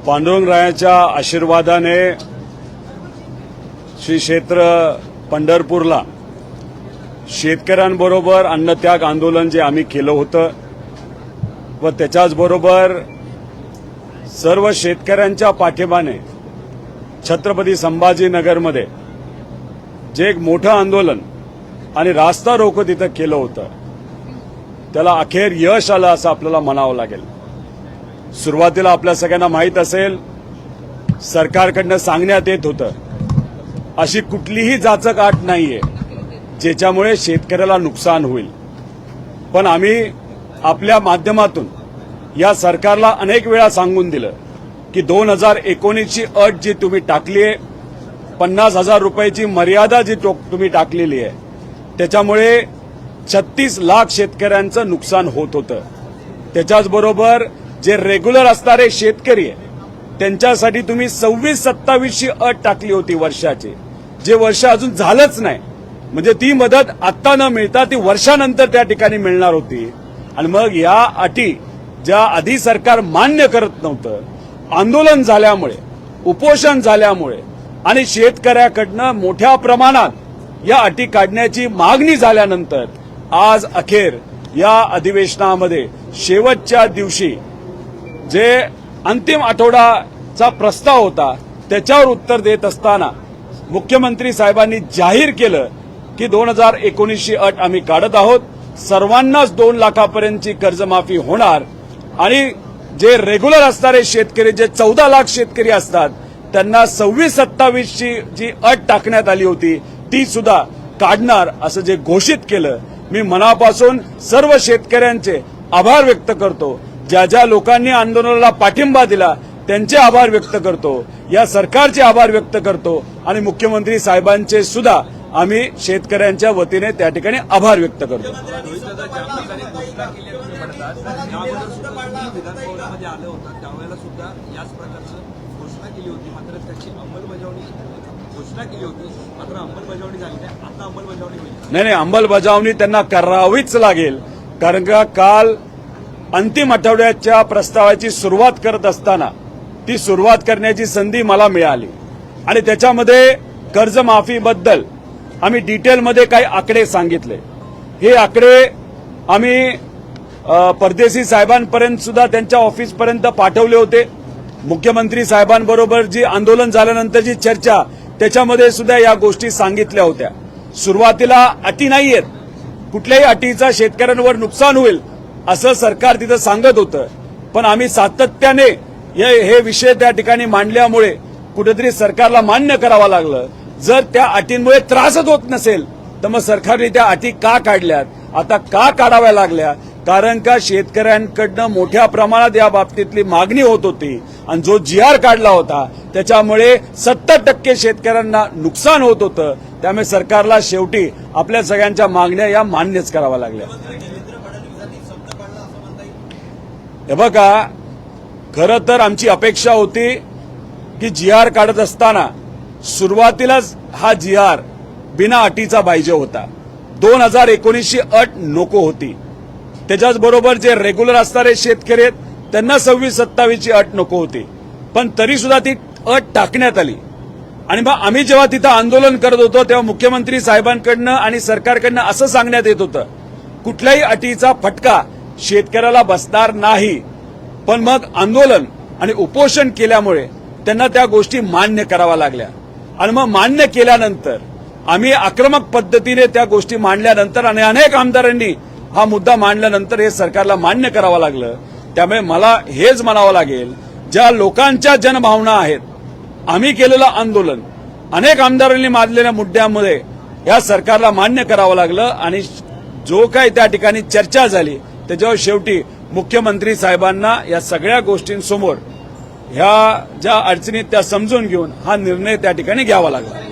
पांडुरंगरायाच्या आशीर्वादाने श्री क्षेत्र पंढरपूरला शेतकऱ्यांबरोबर अन्नत्याग आंदोलन जे आम्ही केलं होतं व त्याच्याचबरोबर सर्व शेतकऱ्यांच्या पाठिंब्याने छत्रपती संभाजीनगरमध्ये जे एक मोठं आंदोलन आणि रास्ता रोको तिथं केलं होतं त्याला अखेर यश आलं असं आपल्याला म्हणावं लागेल। सुरुवातीला आपल्या सगळ्यांना माहीत असेल सरकारकडनं सांगण्यात येत होतं अशी कुठलीही जाचक अट नाहीये ज्याच्यामुळे शेतकऱ्याला नुकसान होईल, पण आम्ही आपल्या माध्यमातून या सरकारला अनेक वेळा सांगून दिलं की 2019 ची अट जी तुम्ही टाकली आहे 50,000 रुपयाची मर्यादा जी तुम्ही टाकलेली आहे त्याच्यामुळे 36 लाख शेतकऱ्यांचं नुकसान होत होतं। त्याच्याचबरोबर जे रेग्युलर असणारे शेतकरी आहे त्यांच्यासाठी तुम्ही 26-27 ची अट टाकली होती वर्षाची, जे वर्ष अजून झालंच नाही, म्हणजे ती मदत आता न मिळता ती वर्षानंतर त्या ठिकाणी मिळणार होती। आणि मग या अटी ज्या आधी सरकार मान्य करत नव्हतं, आंदोलन झाल्यामुळे उपोषण झाल्यामुळे आणि शेतकऱ्याकडनं मोठ्या प्रमाणात या अटी काढण्याची मागणी झाल्यानंतर आज अखेर या अधिवेशनामध्ये शेवटच्या दिवशी जे अंतिम आठवड्याचा प्रस्ताव होता त्याच्यावर उत्तर देत असताना मुख्यमंत्री साहेबांनी जाहीर केलं की 2019 ची अट आम्ही काढत आहोत, सर्वांनाच 2 लाखापर्यंतची कर्जमाफी होणार आणि जे रेग्युलर असणारे शेतकरी जे 14 लाख शेतकरी असतात त्यांना 26-27 ची जी अट टाकण्यात आली होती ती सुद्धा काढणार असं जे घोषित केलं। मी मनापासून सर्व शेतकऱ्यांचे आभार व्यक्त करतो, ज्या ज्या लोकांनी आंदोलनाला पाठिंबा दिला त्यांचे आभार व्यक्त करतो, या सरकारचे आभार व्यक्त करतो आणि मुख्यमंत्री साहेबांचे सुद्धा आम्ही शेतकऱ्यांच्या वतीने त्या ठिकाणी आभार व्यक्त करतो। नाही, अंमलबजावणी त्यांना करावीच लागेल, कारण का काल अंतिम आठवड्याच्या प्रस्तावाची सुरुवात करत असताना ती सुरुवात करण्याची संधी मला मिळाली आणि त्याच्यामध्ये कर्जमाफीबद्दल आम्ही डिटेलमध्ये काही आकडे सांगितले। हे आकडे आम्ही परदेशी साहेबांपर्यंत सुद्धा त्यांच्या ऑफिसपर्यंत पाठवले होते। मुख्यमंत्री साहेबांबरोबर जी आंदोलन झाल्यानंतरची चर्चा त्याच्यामध्ये सुद्धा या गोष्टी सांगितल्या होत्या। सुरुवातीला अटी नाहीयेत, कुठल्याही अटीचा शेतकऱ्यांवर नुकसान होईल असं सरकार तिथं सांगत होतं, पण आम्ही सातत्याने हे विषय त्या ठिकाणी मांडल्यामुळे कुठेतरी सरकारला मान्य करावं लागलं। जर त्या अटींमुळे त्रासच होत नसेल तर मग सरकारने त्या अटी का काढल्यात, आता का काढाव्या लागल्या? कारण का शेतकऱ्यांकडनं मोठ्या प्रमाणात या बाबतीतली मागणी होत होती आणि जो GR काढला होता त्याच्यामुळे 70% शेतकऱ्यांना नुकसान होत होतं, त्यामुळे सरकारला शेवटी आपल्या सगळ्यांच्या मागण्या या मान्यच कराव्या लागल्या। हे बघा, खरं तर आमची अपेक्षा होती की GR काढत असताना सुरुवातीलाच हा GR बिना अटीचा पाहिजे होता। 2019 ची अट नको होती। त्याच्याचबरोबर जे रेग्युलर असणारे शेतकरी आहेत त्यांना 26-27 ची अट नको होती, पण तरी सुद्धा ती अट टाकण्यात आली। आणि मग आम्ही जेव्हा तिथं आंदोलन करत होतो तेव्हा मुख्यमंत्री साहेबांकडनं आणि सरकारकडनं असं सांगण्यात येत होतं कुठल्याही अटीचा फटका शेतकऱ्याला बसणार नाही, पण मग आंदोलन आणि उपोषण केल्यामुळे त्यांना त्या गोष्टी मान्य कराव्या लागल्या आणि मग मान्य केल्यानंतर आम्ही आक्रमक पद्धतीने त्या गोष्टी मांडल्यानंतर आणि अनेक आमदारांनी हा मुद्दा मांडल्यानंतर हे सरकारला मान्य करावं लागलं। त्यामुळे मला हेच म्हणावं लागेल, ज्या लोकांच्या जनभावना आहेत, आम्ही केलेलं आंदोलन अनेक आमदारांनी मांडलेल्या मुद्द्यामध्ये या सरकारला मान्य करावं लागलं आणि जो काही त्या ठिकाणी चर्चा झाली त्याच्यावर शेवटी मुख्यमंत्री साहेबांना या सगळ्या गोष्टींसमोर ह्या ज्या अडचणीत त्या समजून घेऊन हा निर्णय त्या ठिकाणी घ्यावा लागला।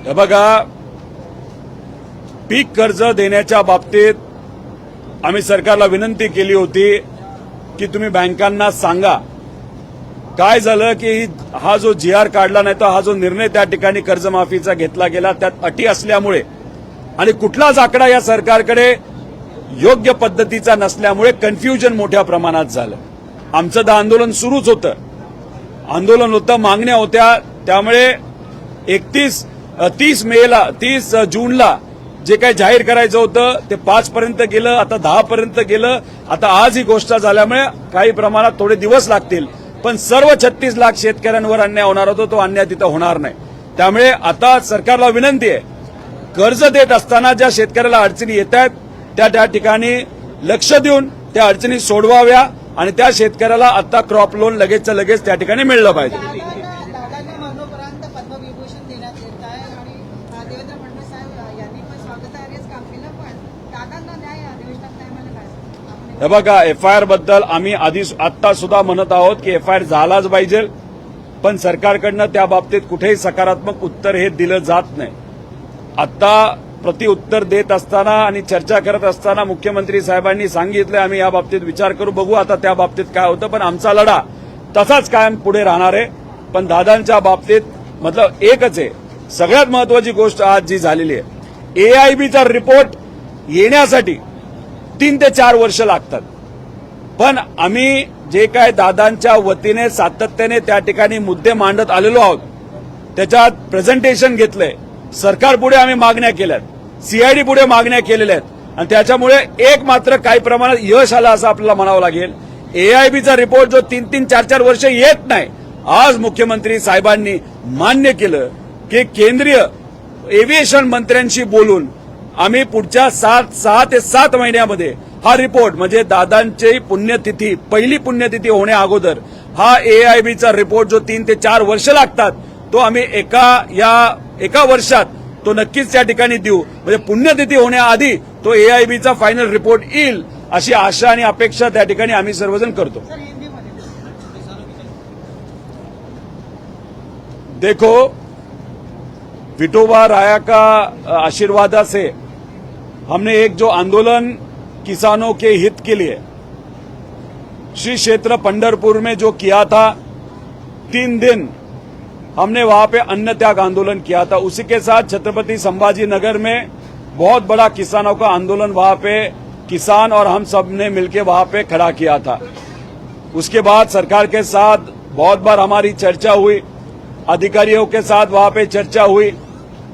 हे बघा, पीक कर्ज देण्याच्या बाबतीत आम्ही सरकारला विनंती केली होती की तुम्ही बँकांना सांगा काय झालं की हा जो GR काढला नाही तर हा जो निर्णय त्या ठिकाणी कर्जमाफीचा घेतला गेला त्यात अटी असल्यामुळे आणि कुठलाच आकडा या सरकारकडे योग्य पद्धतीचा नसल्यामुळे कन्फ्युजन मोठ्या प्रमाणात झालं. आमचं तर आंदोलन सुरूच होतं, मागण्या होत्या. त्यामुळे 30 जूनला जे काही जाहीर करायचं होतं ते 5 पर्यंत गेलं, आता 10 पर्यंत गेलं. आता आज ही गोष्ट झाल्यामुळे काही प्रमाणात थोडे दिवस लागतील, पण सर्व 36 लाख शेतकऱ्यांवर अन्याय होणार होता तो अन्याय तिथं होणार नाही. त्यामुळे आता सरकारला विनंती आहे, कर्ज देत असताना ज्या शेतकऱ्याला अडचणी येत आहेत त्या ठिकाणी लक्ष देऊन त्या अडचणी सोडवाव्या आणि त्या शेतकऱ्याला आता क्रॉप लोन लगेचच्या लगेच त्या ठिकाणी मिळलं पाहिजे. दादांना मरणोपरांत पद्मविभूषण देण्यात येत आहे आणि देवेंद्र फडणवीस साहेब यांनी पण स्वागतार्हच काम केलं, पण दादांना न्याय अधिवेशनात नाही म्हणलं काय? हे बघा, FIR बद्दल आम्ही आता सुद्धा म्हणत आहोत की FIR झालाच पाहिजे, पण सरकारकडनं त्या बाबतीत कुठेही सकारात्मक उत्तर हे दिलं जात नाही. आता प्रतिउत्तर देत असताना आणि चर्चा करत असताना मुख्यमंत्री साहेबांनी सांगितलं आम्ही या बाबतीत विचार करू, बघू आता त्या बाबतीत काय होतं, पण आमचा लढा तसाच कायम पुढे राहणार आहे. पण दादांच्या बाबतीत मतलब एकच आहे, सगळ्यात महत्वाची गोष्ट आज जी झालेली आहे, AIBचा रिपोर्ट येण्यासाठी 3 ते 4 वर्ष लागतात. पण आम्ही जे काय दादांच्या वतीने सातत्याने त्या ठिकाणी मुद्दे मांडत आलेलो आहोत, त्याच्यात प्रेझेंटेशन घेतलंय, सरकारपुढे आम्ही मागण्या केल्यात, CID पुढे मागण्या केलेल्या आहेत आणि त्याच्यामुळे एक मात्र काही प्रमाणात यश आलं असं आपल्याला म्हणावं लागेल. AIBचा रिपोर्ट जो 3-3, 4-4 वर्ष येत नाही, आज मुख्यमंत्री साहेबांनी मान्य केलं की केंद्रीय एव्हिएशन मंत्र्यांशी बोलून आम्ही पुढच्या 6 ते 7 महिन्यामध्ये हा रिपोर्ट म्हणजे दादांची पुण्यतिथी पहिली पुण्यतिथी होण्या अगोदर हा AIBचा रिपोर्ट जो 3 ते 4 वर्ष लागतात तो आम्ही एका वर्षात तो नक्कीच त्या ठिकाणी देऊ. म्हणजे पुण्यतिथी होण्याआधी तो AIBचा फायनल रिपोर्ट येईल अशी आशा आणि अपेक्षा त्या ठिकाणी आम्ही सर्वजण करतो. देखो, विठोबा राया का आशीर्वाद से हमने एक जो आंदोलन किसानों के हित के लिए श्री क्षेत्र पंढरपुर में जो किया था, 3 दिन हमने वहां पे अन्न त्याग आंदोलन किया था. उसी के साथ छत्रपति संभाजी नगर में बहुत बड़ा किसानों का आंदोलन वहां पे किसान और हम सब ने मिलकर वहां पे खड़ा किया था. उसके बाद सरकार के साथ बहुत बार हमारी चर्चा हुई, अधिकारियों के साथ वहां पे चर्चा हुई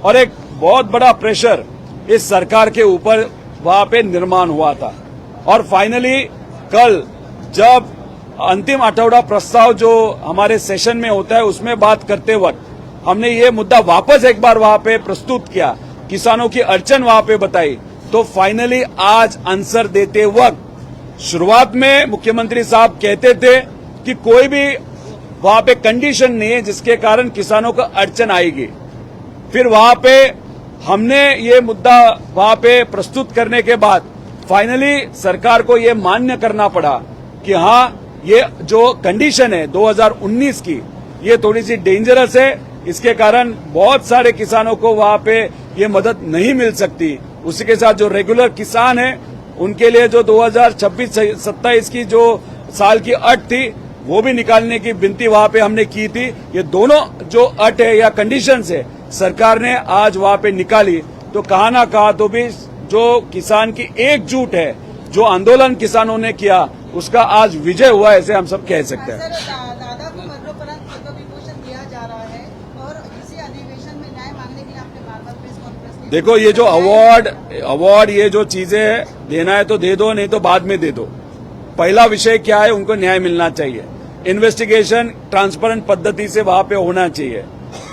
और एक बहुत बड़ा प्रेशर इस सरकार के ऊपर वहां पे निर्माण हुआ था. और फाइनली कल जब अंतिम आठवड़ा प्रस्ताव जो हमारे सेशन में होता है उसमें बात करते वक्त हमने ये मुद्दा वापस एक बार वहां पे प्रस्तुत किया, किसानों की अड़चन वहां पे बताई, तो फाइनली आज आंसर देते वक्त शुरुआत में मुख्यमंत्री साहब कहते थे कि कोई भी वहां पे कंडीशन नहीं है जिसके कारण किसानों को अड़चन आएगी. फिर वहां पे हमने ये मुद्दा वहां पे प्रस्तुत करने के बाद फाइनली सरकार को ये मान्य करना पड़ा कि हाँ, ये जो कंडीशन है 2019 की ये थोड़ी सी डेंजरस है, इसके कारण बहुत सारे किसानों को वहां पे ये मदद नहीं मिल सकती. उसी के साथ जो रेगुलर किसान है उनके लिए जो 2026-27 की जो साल की अट थी वो भी निकालने की विनती वहां पे हमने की थी. ये दोनों जो अट है या कंडीशंस है सरकार ने आज वहां पे निकाली, तो कहा ना कहा तो भी जो किसान की एकजुट है, जो आंदोलन किसानों ने किया उसका आज विजय हुआ, ऐसे हम सब कह सकते हैं. दादा को मरणोपरांत पद्मविभूषण दिया जा रहा है और इसी अधिवेशन में न्याय मांगने के लिए आपने बार-बार प्रेस कॉन्फ्रेंस की. देखो, ये जो अवार्ड ये जो चीजें देना है तो दे दो, नहीं तो बाद में दे दो. पहला विषय क्या है, उनको न्याय मिलना चाहिए. इन्वेस्टिगेशन ट्रांसपेरेंट पद्धति से वहां पे होना चाहिए,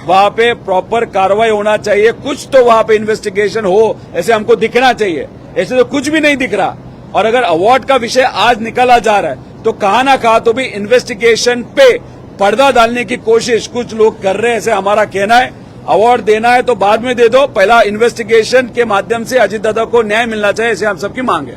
वहां पे प्रॉपर कार्रवाई होना चाहिए. कुछ तो वहां पे इन्वेस्टिगेशन हो ऐसे हमको दिखना चाहिए, ऐसे तो कुछ भी नहीं दिख रहा. और अगर अवार्ड का विषय आज निकाला जा रहा है तो कहा ना कहा तो भी इन्वेस्टिगेशन पे पर्दा डालने की कोशिश कुछ लोग कर रहे हैं, ऐसे हमारा कहना है. अवार्ड देना है तो बाद में दे दो, पहला इन्वेस्टिगेशन के माध्यम से अजीत दादा को न्याय मिलना चाहिए, ऐसे हम सबकी मांग है.